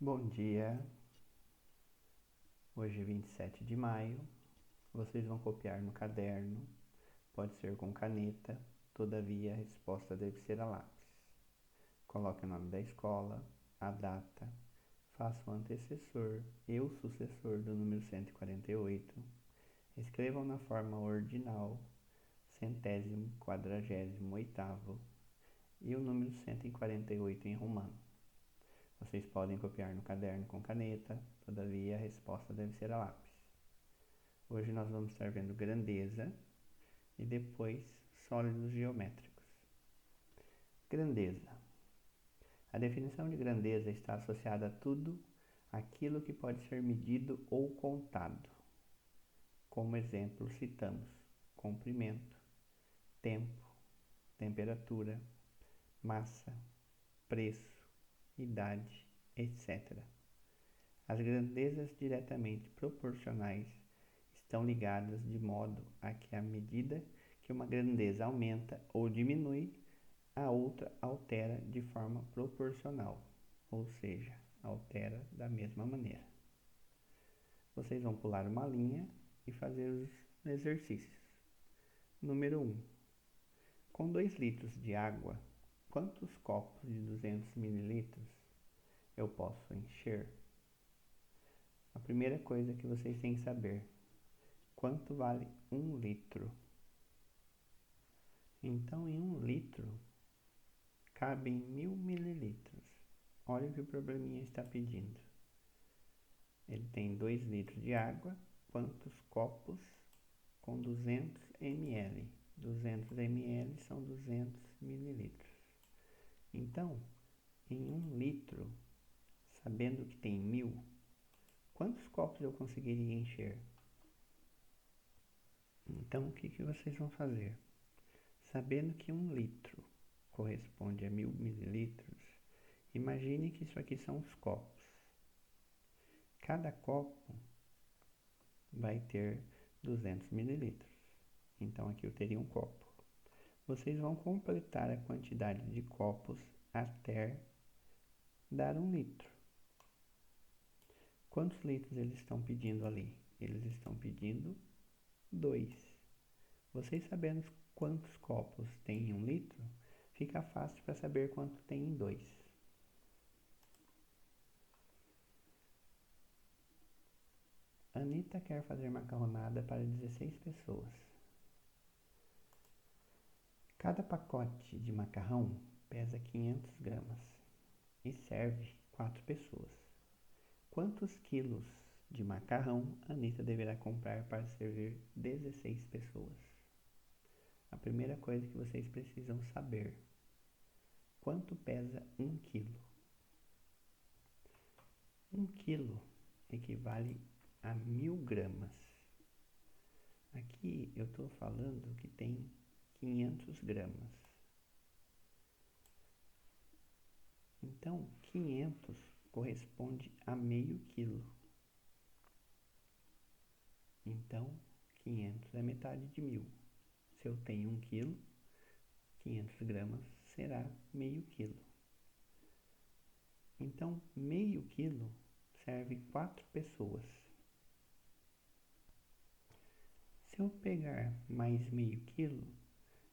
Bom dia, hoje é 27 de maio. Vocês vão copiar no caderno, pode ser com caneta, todavia a resposta deve ser a lápis. Coloque o nome da escola, a data, faça o antecessor e o sucessor do número 148. Escrevam na forma ordinal, centésimo, quadragésimo, oitavo e o número 148 em romano. Vocês podem copiar no caderno com caneta, todavia a resposta deve ser a lápis. Hoje nós vamos estar vendo grandeza e depois sólidos geométricos. Grandeza. A definição de grandeza está associada a tudo aquilo que pode ser medido ou contado. Como exemplo, citamos comprimento, tempo, temperatura, massa, preço, idade, etc. As grandezas diretamente proporcionais estão ligadas de modo a que, à medida que uma grandeza aumenta ou diminui, a outra altera de forma proporcional, ou seja, altera da mesma maneira. Vocês vão pular uma linha e fazer os exercícios. Número 1. Com 2 litros de água, quantos copos de 200 mililitros eu posso encher? A primeira coisa que vocês têm que saber: quanto vale 1 litro? Então, em 1 litro, cabem 1000 mililitros. Olha o que o probleminha está pedindo. Ele tem 2 litros de água, quantos copos com 200 ml? 200 ml são 200 mililitros. Então, em 1 litro, sabendo que tem 1000, quantos copos eu conseguiria encher? Então, o que vocês vão fazer? Sabendo que 1 litro corresponde a 1000 mililitros, imagine que isso aqui são os copos. Cada copo vai ter 200 mililitros. Então, aqui eu teria um copo. Vocês vão completar a quantidade de copos até dar 1 litro. Quantos litros eles estão pedindo ali? Eles estão pedindo 2. Vocês sabendo quantos copos tem em 1 litro, fica fácil para saber quanto tem em 2. Anita quer fazer macarronada para 16 pessoas. Cada pacote de macarrão pesa 500 gramas e serve 4 pessoas. Quantos quilos de macarrão Anita deverá comprar para servir 16 pessoas? A primeira coisa que vocês precisam saber: quanto pesa 1 quilo? 1 quilo equivale a 1000 gramas. Aqui eu estou falando que tem 500 gramas. Então, 500 corresponde a meio quilo. Então, 500 é metade de 1000. Se eu tenho 1 quilo, 500 gramas será meio quilo. Então, meio quilo serve 4 pessoas. Se eu pegar mais meio quilo,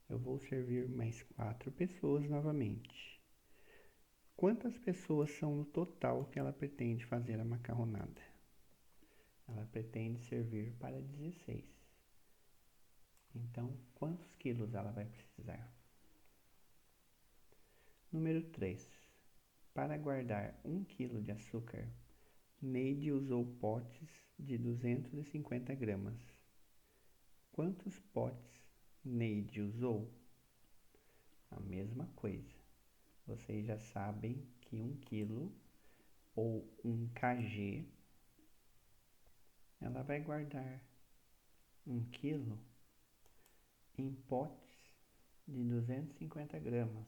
eu vou servir mais 4 pessoas novamente. Quantas pessoas são no total que ela pretende fazer a macarronada? Ela pretende servir para 16. Então, quantos quilos ela vai precisar? Número 3. Para guardar 1 quilo de açúcar, Neide usou potes de 250 gramas. Quantos potes Neide usou? A mesma coisa. Vocês já sabem que 1 quilo ou 1 kg, ela vai guardar 1 quilo em potes de 250 gramas.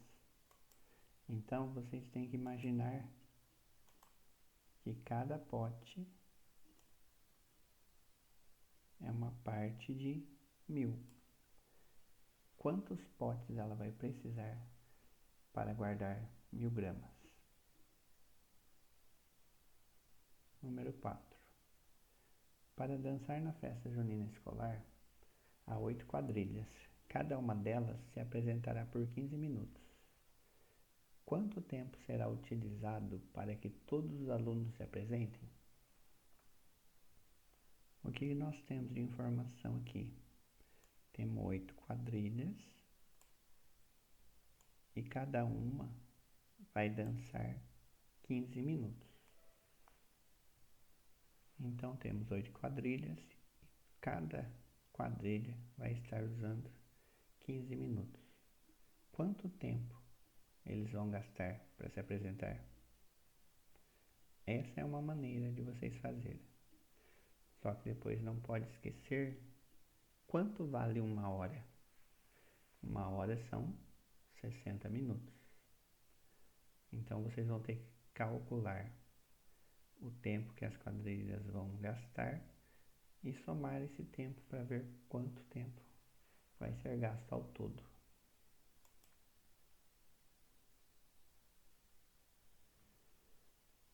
Então, vocês têm que imaginar que cada pote é uma parte de 1000. Quantos potes ela vai precisar para guardar 1000 gramas? número 4. Para dançar na festa junina escolar, há 8 quadrilhas. Cada uma delas se apresentará por 15 minutos. Quanto tempo será utilizado para que todos os alunos se apresentem? O que nós temos de informação aqui? Temos 8 quadrilhas e cada uma vai dançar 15 minutos. Então temos 8 quadrilhas e cada quadrilha vai estar usando 15 minutos. Quanto tempo eles vão gastar para se apresentar? Essa é uma maneira de vocês fazerem. Só que depois não pode esquecer quanto vale uma hora. Uma hora são 60 minutos. Então vocês vão ter que calcular o tempo que as quadrilhas vão gastar e somar esse tempo para ver quanto tempo vai ser gasto ao todo.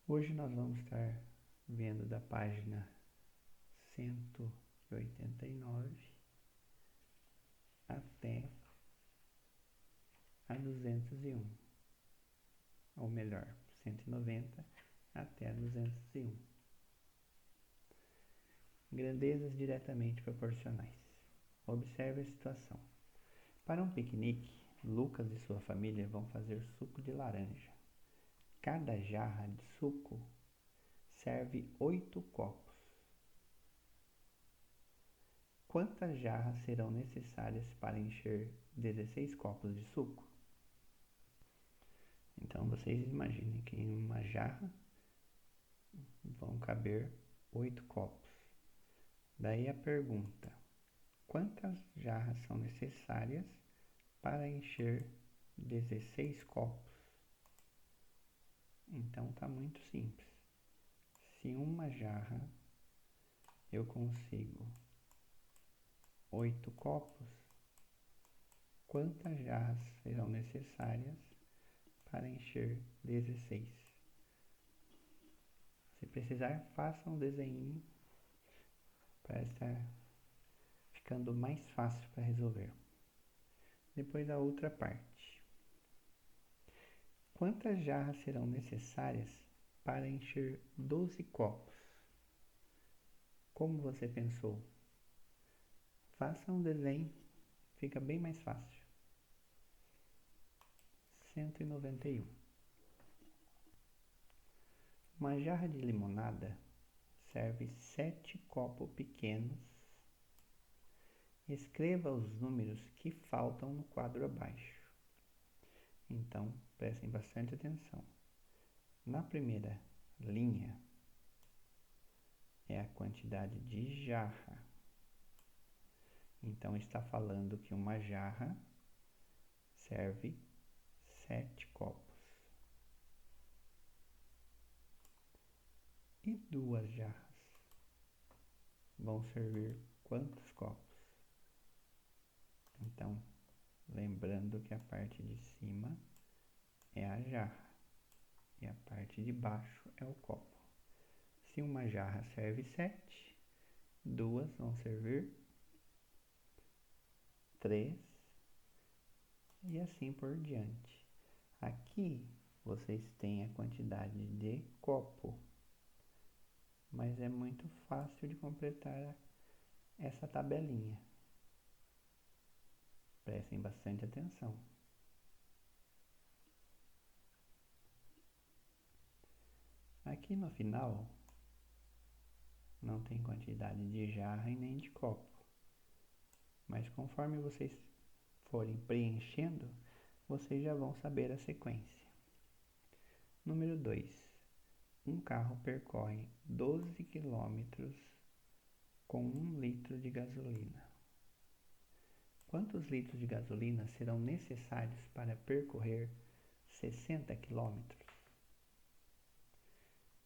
Hoje nós vamos estar vendo da página 189 até a 201, ou melhor, 190 até a 201. Grandezas diretamente proporcionais. Observe a situação. Para um piquenique, Lucas e sua família vão fazer suco de laranja. Cada jarra de suco serve 8 copos. Quantas jarras serão necessárias para encher 16 copos de suco? Então vocês imaginem que em uma jarra vão caber 8 copos. Daí a pergunta: quantas jarras são necessárias para encher 16 copos? Então está muito simples. Se uma jarra eu consigo 8 copos, quantas jarras serão necessárias para encher 16? Se precisar, faça um desenho para estar ficando mais fácil para resolver. Depois a outra parte. Quantas jarras serão necessárias para encher 12 copos? Como você pensou? Faça um desenho, fica bem mais fácil. 191. Uma jarra de limonada serve 7 copos pequenos. Escreva os números que faltam no quadro abaixo. Então, prestem bastante atenção. Na primeira linha é a quantidade de jarra. Então, está falando que uma jarra serve 7 copos. E 2 jarras vão servir quantos copos? Então, lembrando que a parte de cima é a jarra e a parte de baixo é o copo. Se uma jarra serve 7, 2 vão servir 3 e assim por diante. Aqui vocês têm a quantidade de copo, mas é muito fácil de completar essa tabelinha. Prestem bastante atenção. Aqui no final não tem quantidade de jarra e nem de copo, mas conforme vocês forem preenchendo, vocês já vão saber a sequência. Número 2. Um carro percorre 12 quilômetros com 1 litro de gasolina. Quantos litros de gasolina serão necessários para percorrer 60 quilômetros?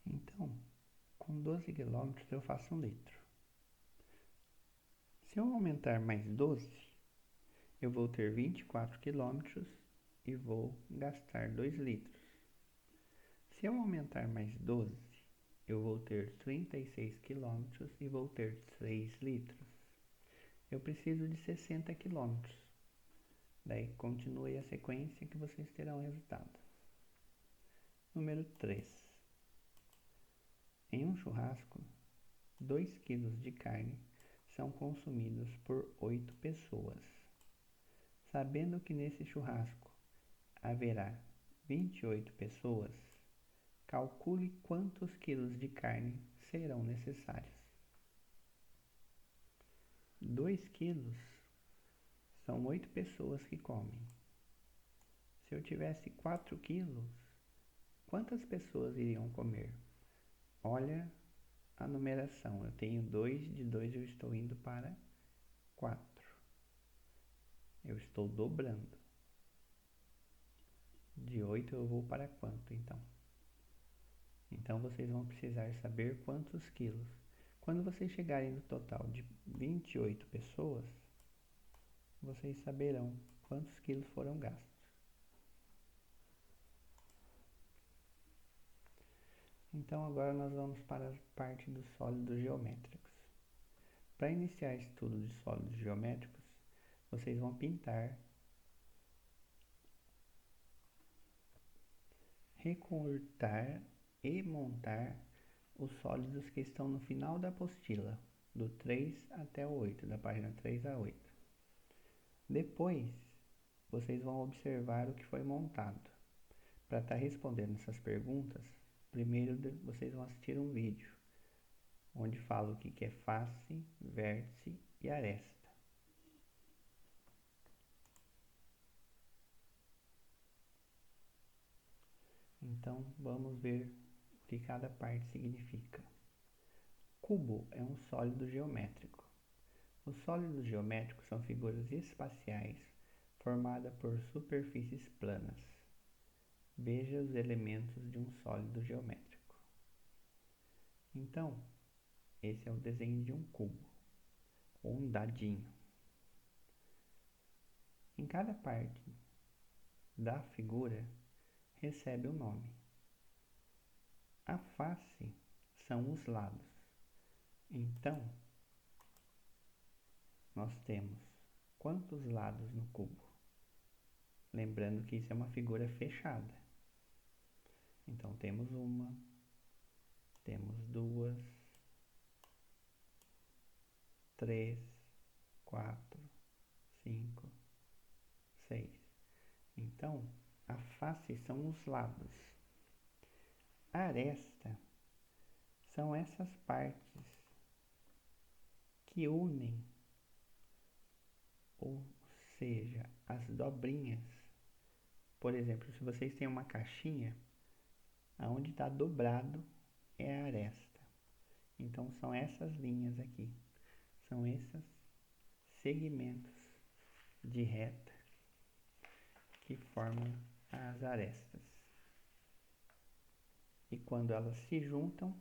Então, com 12 quilômetros eu faço 1 litro. Se eu aumentar mais 12, eu vou ter 24 quilômetros e vou gastar 2 litros. Se eu aumentar mais 12, eu vou ter 36 quilômetros e vou ter 3 litros. Eu preciso de 60 quilômetros. Daí continue a sequência que vocês terão o resultado. Número 3. Em um churrasco, 2 quilos de carne são consumidos por 8 pessoas. Sabendo que nesse churrasco haverá 28 pessoas, calcule quantos quilos de carne serão necessários. 2 quilos são 8 pessoas que comem. Se eu tivesse 4 quilos, quantas pessoas iriam comer? Olha a numeração. Eu tenho 2, de 2 eu estou indo para 4. Eu estou dobrando. De 8 eu vou para quanto, então? Então vocês vão precisar saber quantos quilos. Quando vocês chegarem no total de 28 pessoas, vocês saberão quantos quilos foram gastos. Então agora nós vamos para a parte dos sólidos geométricos. Para iniciar estudo de sólidos geométricos, vocês vão pintar, recortar e montar os sólidos que estão no final da apostila, do 3 até o 8, da página 3 a 8. Depois, vocês vão observar o que foi montado. Para estar respondendo essas perguntas, primeiro vocês vão assistir um vídeo, onde fala o que é face, vértice e aresta. Então, vamos ver o que cada parte significa. Cubo é um sólido geométrico. Os sólidos geométricos são figuras espaciais formadas por superfícies planas. Veja os elementos de um sólido geométrico. Então, esse é o desenho de um cubo, ou um dadinho. Em cada parte da figura recebe um nome. A face são os lados. Então, nós temos quantos lados no cubo? Lembrando que isso é uma figura fechada. Então, temos uma, temos duas, 3, 4, 5, 6. Então, a face são os lados. A aresta são essas partes que unem, ou seja, as dobrinhas. Por exemplo, se vocês têm uma caixinha, aonde está dobrado é a aresta. Então, são essas linhas aqui. São esses segmentos de reta que formam as arestas. E quando elas se juntam,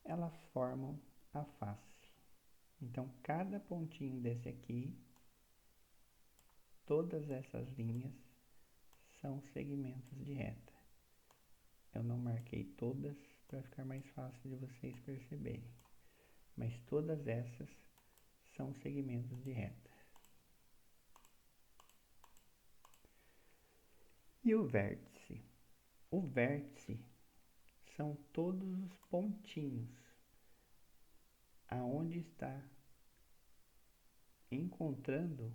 elas formam a face. Então, cada pontinho desse aqui, todas essas linhas são segmentos de reta. Eu não marquei todas para ficar mais fácil de vocês perceberem, mas todas essas são segmentos de reta. E o vértice? O vértice são todos os pontinhos aonde está encontrando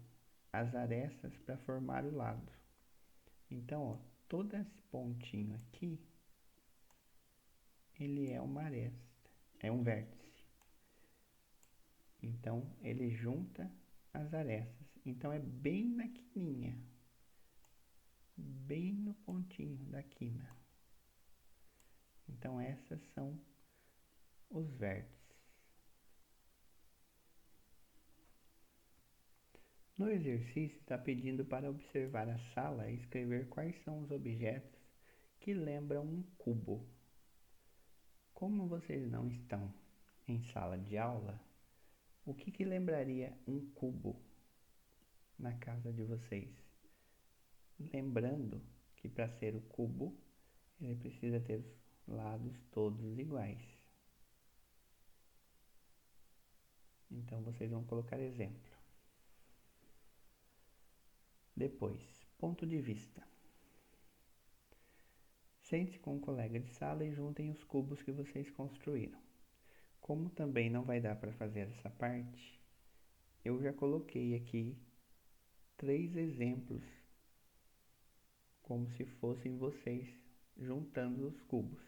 as arestas para formar o lado. Então, ó, todo esse pontinho aqui, ele é uma aresta, é um vértice. Então, ele junta as arestas. Então, é bem na quininha, bem no pontinho da quina. Então, essas são os vértices. No exercício, está pedindo para observar a sala e escrever quais são os objetos que lembram um cubo. Como vocês não estão em sala de aula, o que lembraria um cubo na casa de vocês? Lembrando que para ser o cubo, ele precisa ter os lados todos iguais. Então vocês vão colocar exemplo. Depois, ponto de vista. Sente-se com um colega de sala e juntem os cubos que vocês construíram. Como também não vai dar para fazer essa parte, eu já coloquei aqui 3 exemplos, como se fossem vocês juntando os cubos.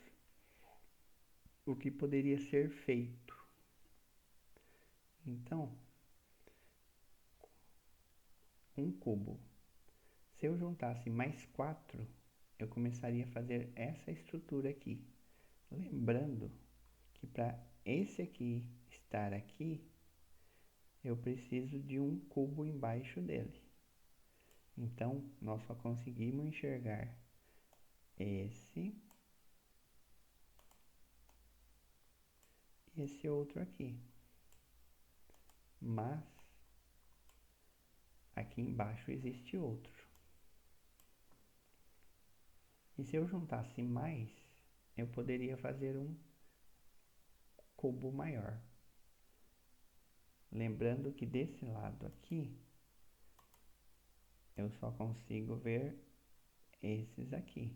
O que poderia ser feito? Então, um cubo. Se eu juntasse mais 4, eu começaria a fazer essa estrutura aqui. Lembrando que para esse aqui estar aqui, eu preciso de um cubo embaixo dele. Então, nós só conseguimos enxergar esse e esse outro aqui. Mas, aqui embaixo existe outro. E se eu juntasse mais, eu poderia fazer um cubo maior. Lembrando que desse lado aqui, eu só consigo ver esses aqui.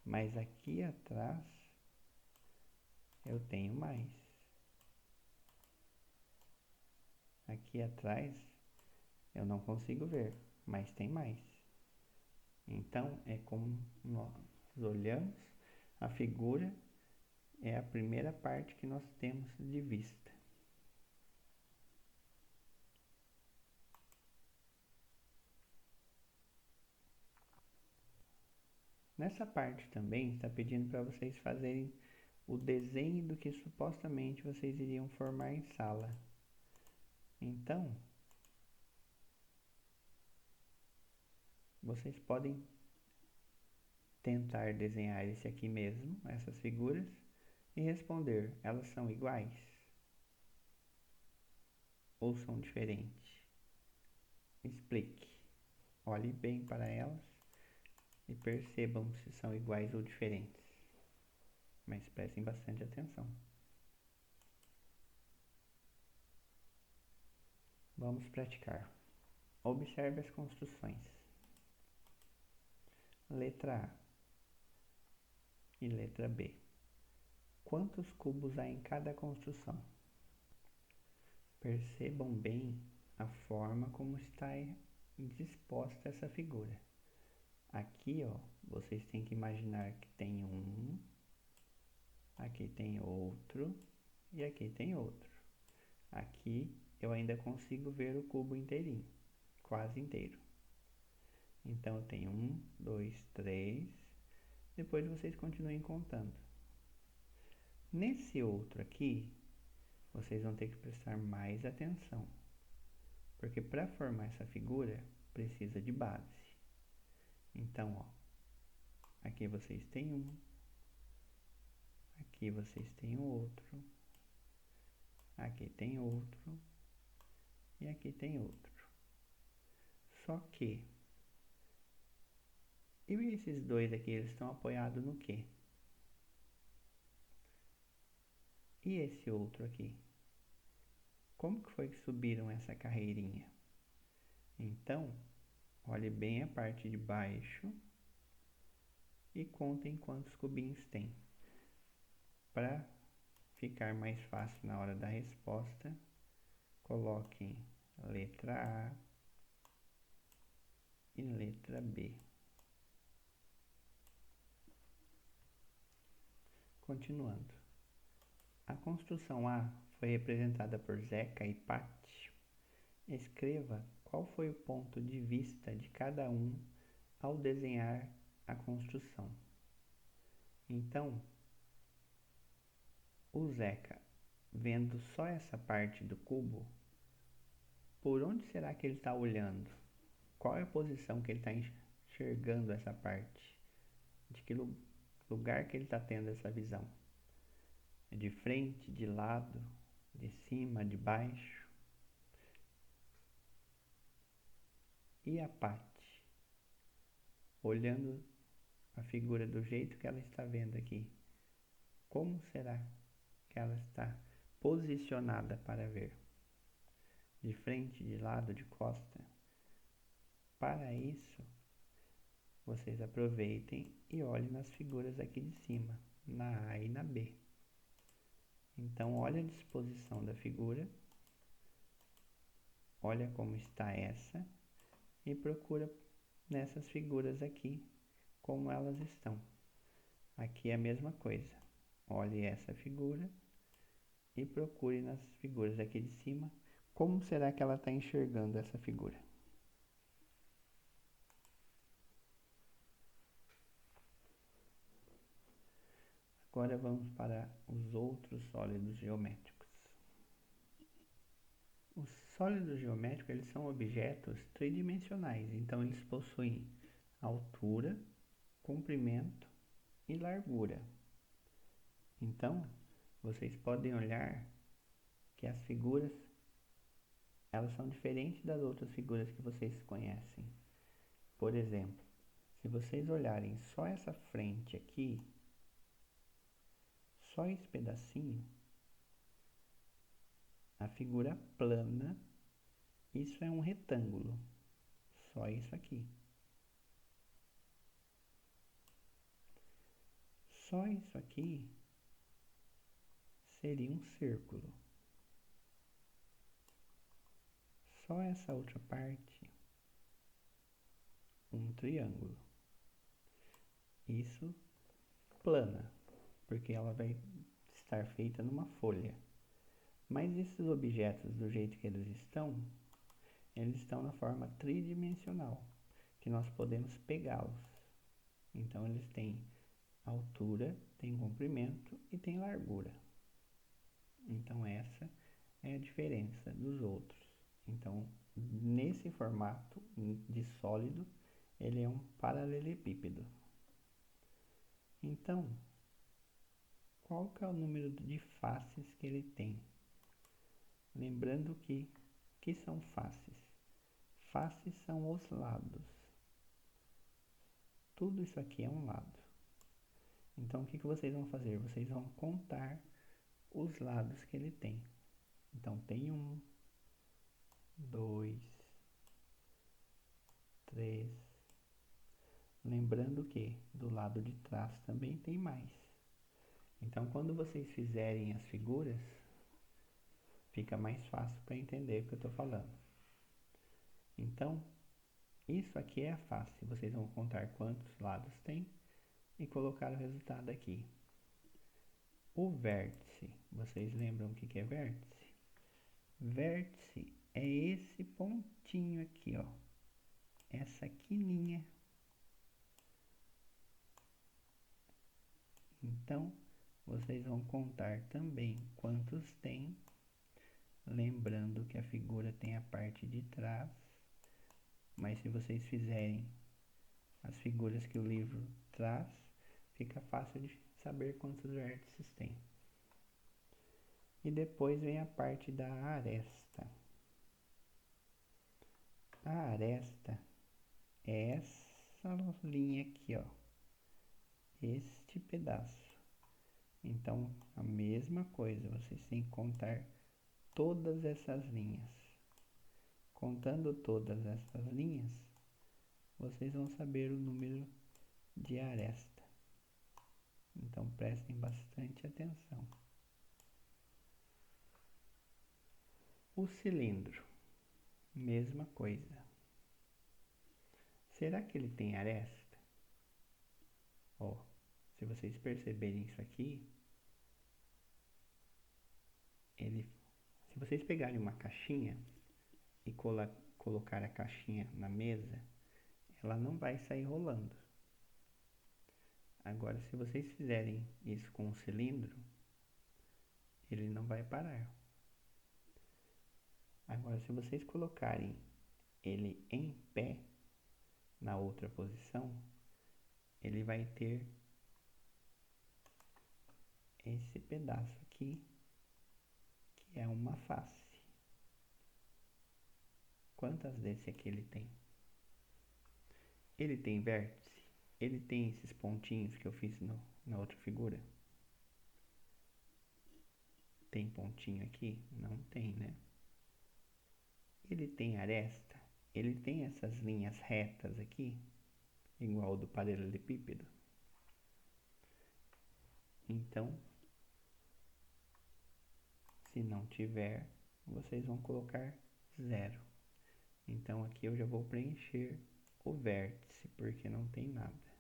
Mas aqui atrás, eu tenho mais. Aqui atrás, eu não consigo ver, mas tem mais. Então, é como nós olhamos, a figura é a primeira parte que nós temos de vista. Nessa parte também está pedindo para vocês fazerem o desenho do que supostamente vocês iriam formar em sala. Então, vocês podem tentar desenhar esse aqui mesmo, essas figuras, e responder, elas são iguais? Ou são diferentes? Explique. Olhe bem para elas e percebam se são iguais ou diferentes. Mas prestem bastante atenção. Vamos praticar. Observe as construções. Letra A e letra B. Quantos cubos há em cada construção? Percebam bem a forma como está disposta essa figura. Aqui, ó, vocês têm que imaginar que tem um, aqui tem outro e aqui tem outro. Aqui eu ainda consigo ver o cubo inteirinho, quase inteiro. Então eu tenho 1, 2, 3. Depois vocês continuem contando. Nesse outro aqui, vocês vão ter que prestar mais atenção, porque para formar essa figura precisa de base. Então, ó, aqui vocês têm um, aqui vocês têm outro, aqui tem outro e aqui tem outro. Só que, e esses dois aqui, eles estão apoiados no quê? E esse outro aqui? Como que foi que subiram essa carreirinha? Então, olhe bem a parte de baixo e contem quantos cubinhos tem. Para ficar mais fácil na hora da resposta, coloquem letra A e letra B. Continuando. A construção A foi representada por Zeca e Pátio. Escreva qual foi o ponto de vista de cada um ao desenhar a construção. Então, o Zeca, vendo só essa parte do cubo, por onde será que ele está olhando? Qual é a posição que ele está enxergando essa parte? De que lugar que ele está tendo essa visão? De frente, de lado, de cima, de baixo? E a Paty, olhando a figura do jeito que ela está vendo aqui, como será que ela está posicionada para ver, de frente, de lado, de costa. Para isso, vocês aproveitem e olhem nas figuras aqui de cima, na A e na B. Então, olha a disposição da figura, olha como está essa e procura nessas figuras aqui como elas estão. Aqui é a mesma coisa. Olhe essa figura e procure nas figuras aqui de cima como será que ela está enxergando essa figura. Agora vamos para os outros sólidos geométricos. Os sólidos geométricos, eles são objetos tridimensionais, então eles possuem altura, comprimento e largura. Então, vocês podem olhar que as figuras, elas são diferentes das outras figuras que vocês conhecem. Por exemplo, se vocês olharem só essa frente aqui, só esse pedacinho, a figura plana, isso é um retângulo, só isso aqui. Só isso aqui seria um círculo. Só essa outra parte, um triângulo. Isso plana, porque ela vai estar feita numa folha. Mas esses objetos, do jeito que eles estão na forma tridimensional, que nós podemos pegá-los. Então, eles têm altura, têm comprimento e têm largura. Então, essa é a diferença dos outros. Então, nesse formato de sólido, ele é um paralelepípedo. Então, qual que é o número de faces que ele tem? Lembrando que são faces? Faces são os lados. Tudo isso aqui é um lado. Então, o que vocês vão fazer? Vocês vão contar os lados que ele tem. Então, tem 1, 2, 3. Lembrando que do lado de trás também tem mais. Então, quando vocês fizerem as figuras, fica mais fácil para entender o que eu estou falando. Então, isso aqui é a face. Vocês vão contar quantos lados tem e colocar o resultado aqui. O vértice, vocês lembram o que é vértice? Vértice é esse pontinho aqui, ó. Essa quininha. Então, vocês vão contar também quantos tem, lembrando que a figura tem a parte de trás, mas se vocês fizerem as figuras que o livro traz, fica fácil de saber quantos vértices tem. E depois vem a parte da aresta. A aresta é essa linha aqui, ó. Este pedaço. Então, a mesma coisa, vocês têm que contar todas essas linhas. Contando todas essas linhas, vocês vão saber o número de aresta. Então, prestem bastante atenção. O cilindro, mesma coisa. Será que ele tem aresta? Ó, se vocês perceberem isso aqui, se vocês pegarem uma caixinha e colocar a caixinha na mesa, ela não vai sair rolando. Agora, se vocês fizerem isso com o cilindro, ele não vai parar. Agora, se vocês colocarem ele em pé, na outra posição, ele vai ter esse pedaço aqui, que é uma face. Quantas desse aqui ele tem? Ele tem vértice? Ele tem esses pontinhos que eu fiz na outra figura? Tem pontinho aqui? Não tem, né? Ele tem aresta? Ele tem essas linhas retas aqui, igual do paralelepípedo? Então, se não tiver, vocês vão colocar 0. Então aqui eu já vou preencher o vértice, porque não tem nada.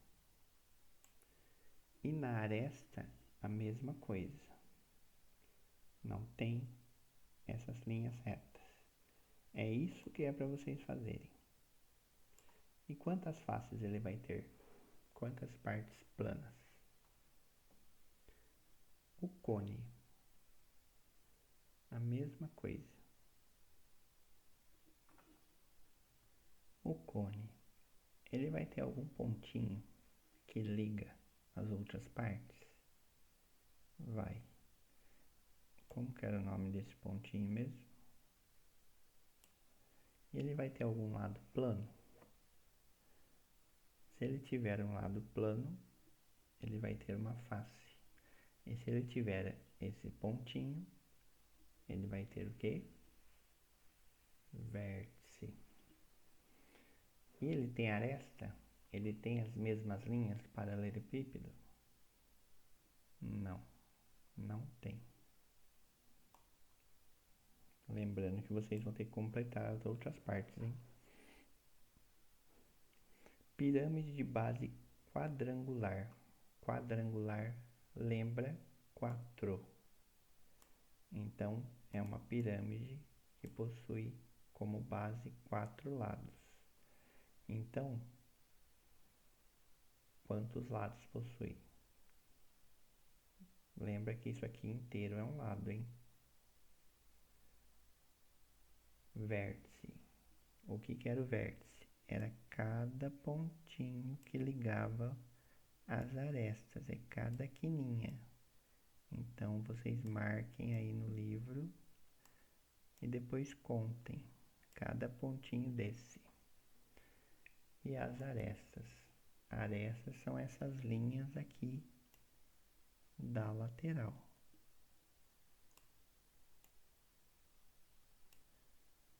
E na aresta, a mesma coisa. Não tem essas linhas retas. É isso que é para vocês fazerem. E quantas faces ele vai ter? Quantas partes planas? O cone, a mesma coisa. O cone, ele vai ter algum pontinho que liga as outras partes? Vai. Como que era o nome desse pontinho mesmo? Ele vai ter algum lado plano? Se ele tiver um lado plano, ele vai ter uma face. E se ele tiver esse pontinho, ele vai ter o quê? Vértice. E ele tem aresta? Ele tem as mesmas linhas paralelepípedo? Não, não tem. Lembrando que vocês vão ter que completar as outras partes, hein? Pirâmide de base quadrangular. Quadrangular lembra 4. Então, é uma pirâmide que possui como base 4 lados. Então, quantos lados possui? Lembra que isso aqui inteiro é um lado, hein? Vértice. O que era o vértice? Era cada pontinho que ligava as arestas, é cada quininha. Então, vocês marquem aí no livro e depois contem cada pontinho desse. E as arestas? Arestas são essas linhas aqui da lateral.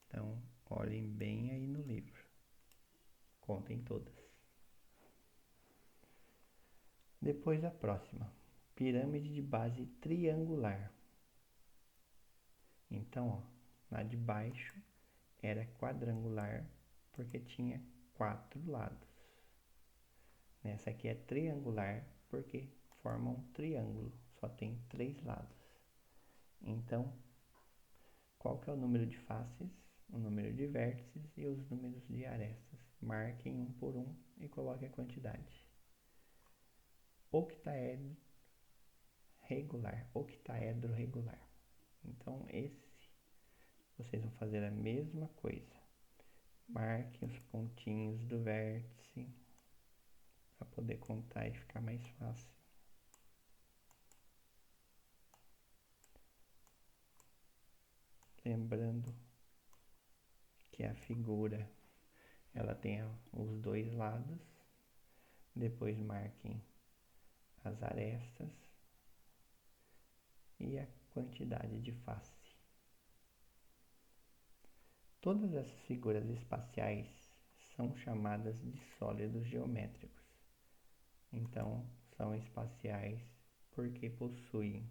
Então, olhem bem aí no livro. Contem todas. Depois a próxima. Pirâmide de base triangular. Então, ó, na de baixo era quadrangular porque tinha 4 lados. Nessa aqui é triangular porque forma um triângulo, só tem 3 lados. Então, qual que é o número de faces, o número de vértices e os números de arestas? Marquem um por um e coloquem a quantidade. Octaedro regular, octaedro regular. Então, esse vocês vão fazer a mesma coisa. Marquem os pontinhos do vértice para poder contar e ficar mais fácil. Lembrando que a figura ela tem os dois lados. Depois marquem as arestas e a quantidade de face. Todas essas figuras espaciais são chamadas de sólidos geométricos. Então, são espaciais porque possuem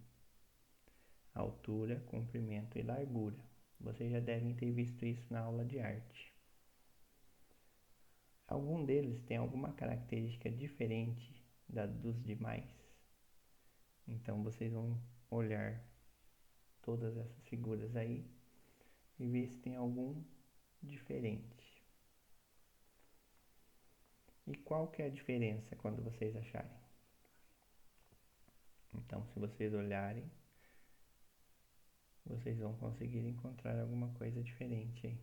altura, comprimento e largura. Vocês já devem ter visto isso na aula de arte. Algum deles tem alguma característica diferente da dos demais. Então, vocês vão olhar todas essas figuras aí e ver se tem algum diferente. E qual que é a diferença quando vocês acharem? Então, se vocês olharem, vocês vão conseguir encontrar alguma coisa diferente aí.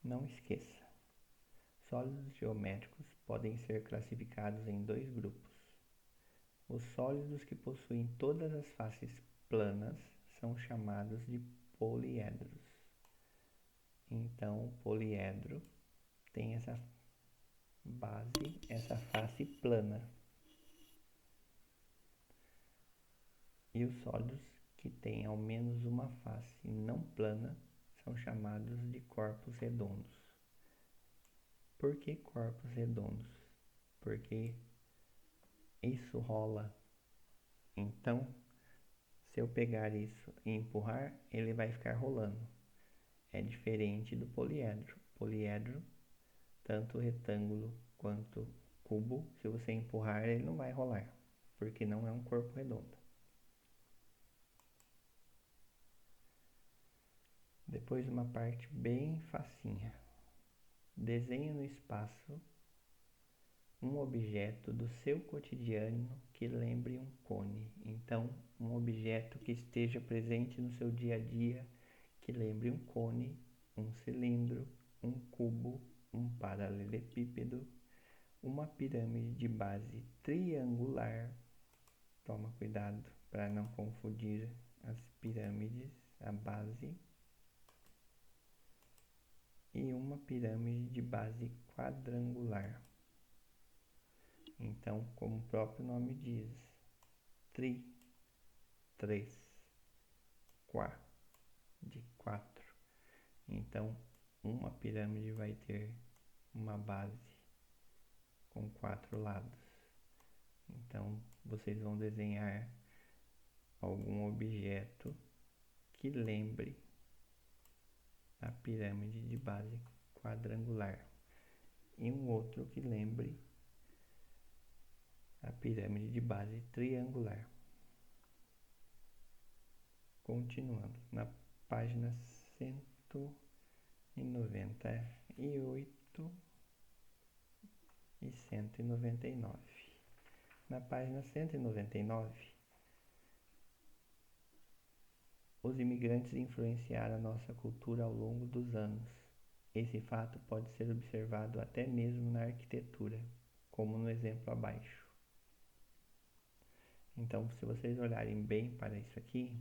Não esqueça, sólidos geométricos podem ser classificados em 2 grupos. Os sólidos que possuem todas as faces planas são chamados de poliedros. Então, o poliedro tem essa base, essa face plana. E os sólidos que têm ao menos uma face não plana são chamados de corpos redondos. Por que corpos redondos? Porque isso rola. Então, se eu pegar isso e empurrar, ele vai ficar rolando. É diferente do poliedro. Poliedro, tanto retângulo quanto cubo, se você empurrar, ele não vai rolar, porque não é um corpo redondo. Depois uma parte bem facinha. Desenhe no espaço um objeto do seu cotidiano que lembre um cone. Então, um objeto que esteja presente no seu dia a dia, que lembre um cone, um cilindro, um cubo, um paralelepípedo, uma pirâmide de base triangular. Toma cuidado para não confundir as pirâmides, a base, e uma pirâmide de base quadrangular. Então, como o próprio nome diz, tri, três, quá, de quatro. Então, uma pirâmide vai ter uma base com quatro lados. Então, vocês vão desenhar algum objeto que lembre a pirâmide de base quadrangular e um outro que lembre a pirâmide de base triangular. Continuando, na página 198 e 199. Na página 199, os imigrantes influenciaram a nossa cultura ao longo dos anos. Esse fato pode ser observado até mesmo na arquitetura, como no exemplo abaixo. Então, se vocês olharem bem para isso aqui,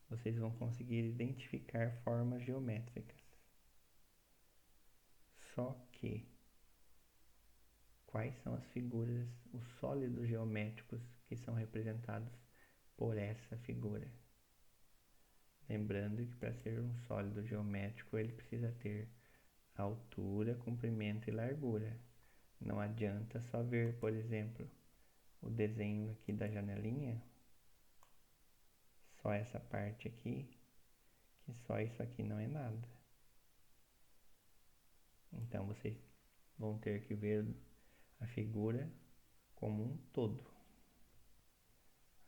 vocês vão conseguir identificar formas geométricas. Só que, quais são as figuras, os sólidos geométricos que são representados por essa figura? Lembrando que para ser um sólido geométrico ele precisa ter altura, comprimento e largura. Não adianta só ver, por exemplo, o desenho aqui da janelinha, só essa parte aqui, que só isso aqui não é nada. Então vocês vão ter que ver a figura como um todo.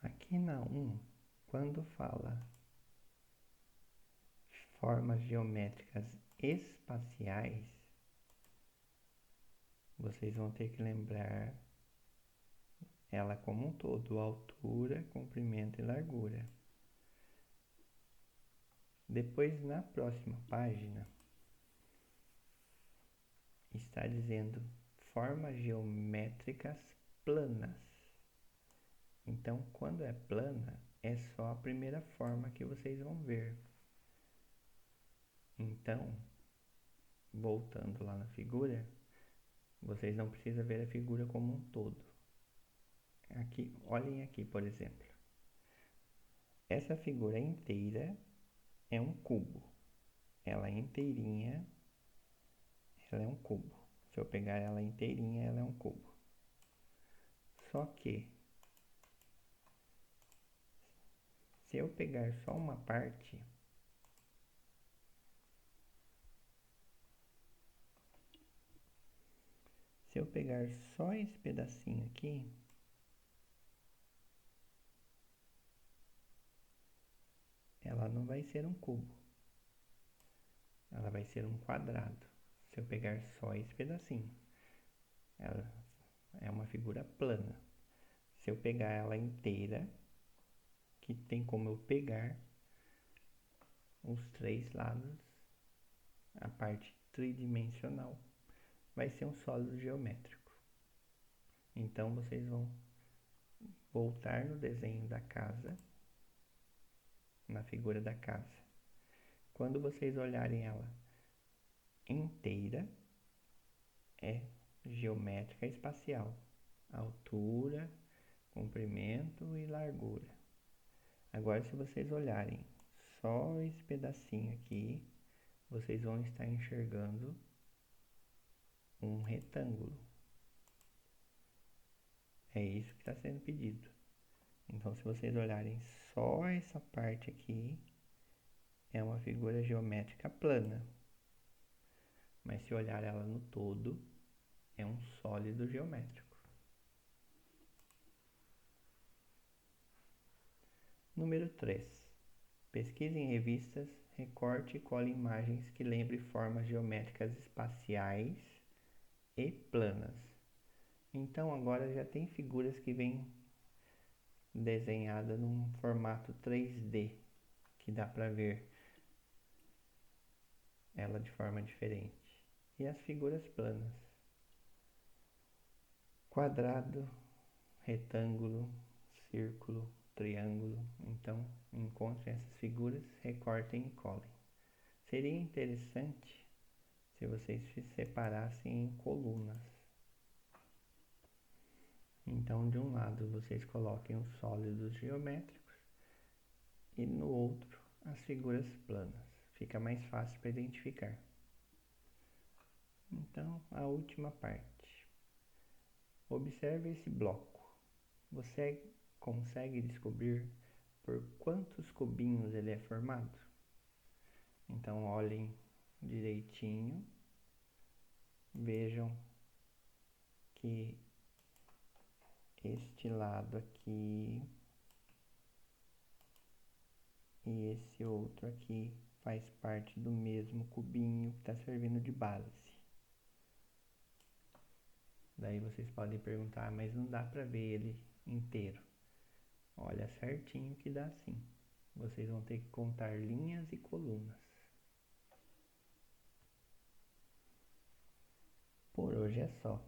Aqui na 1, quando fala formas geométricas espaciais, vocês vão ter que lembrar ela como um todo, altura, comprimento e largura. Depois, na próxima página, está dizendo formas geométricas planas. Então, quando é plana, é só a primeira forma que vocês vão ver. Então, voltando lá na figura, vocês não precisam ver a figura como um todo. Aqui, olhem aqui, por exemplo. Essa figura inteira é um cubo. Ela inteirinha, ela é um cubo. Se eu pegar ela inteirinha, ela é um cubo. Só que, se eu pegar só uma parte, se eu pegar só esse pedacinho aqui, ela não vai ser um cubo. Ela vai ser um quadrado. Se eu pegar só esse pedacinho, ela é uma figura plana. Se eu pegar ela inteira, que tem como eu pegar os três lados, a parte tridimensional, vai ser um sólido geométrico. Então vocês vão voltar no desenho da casa, na figura da casa. Quando vocês olharem ela inteira, é geométrica espacial, altura, comprimento e largura. Agora, se vocês olharem só esse pedacinho aqui, vocês vão estar enxergando um retângulo. É isso que está sendo pedido. Então, se vocês olharem só essa parte aqui, é uma figura geométrica plana. Mas se olhar ela no todo, é um sólido geométrico. Número 3. Pesquise em revistas, recorte e cole imagens que lembrem formas geométricas espaciais e planas. Então agora já tem figuras que vêm desenhadas num formato 3D, que dá para ver ela de forma diferente. E as figuras planas: quadrado, retângulo, círculo, triângulo. Então encontrem essas figuras, recortem e colhem. Seria interessante se vocês se separassem em colunas. Então, de um lado vocês coloquem os sólidos geométricos e no outro as figuras planas. Fica mais fácil para identificar. Então, a última parte. Observe esse bloco. Você consegue descobrir por quantos cubinhos ele é formado? Então, olhem direitinho. Vejam que este lado aqui e esse outro aqui faz parte do mesmo cubinho que está servindo de base. Daí vocês podem perguntar, mas não dá para ver ele inteiro. Olha certinho que dá sim. Vocês vão ter que contar linhas e colunas. Por hoje é só.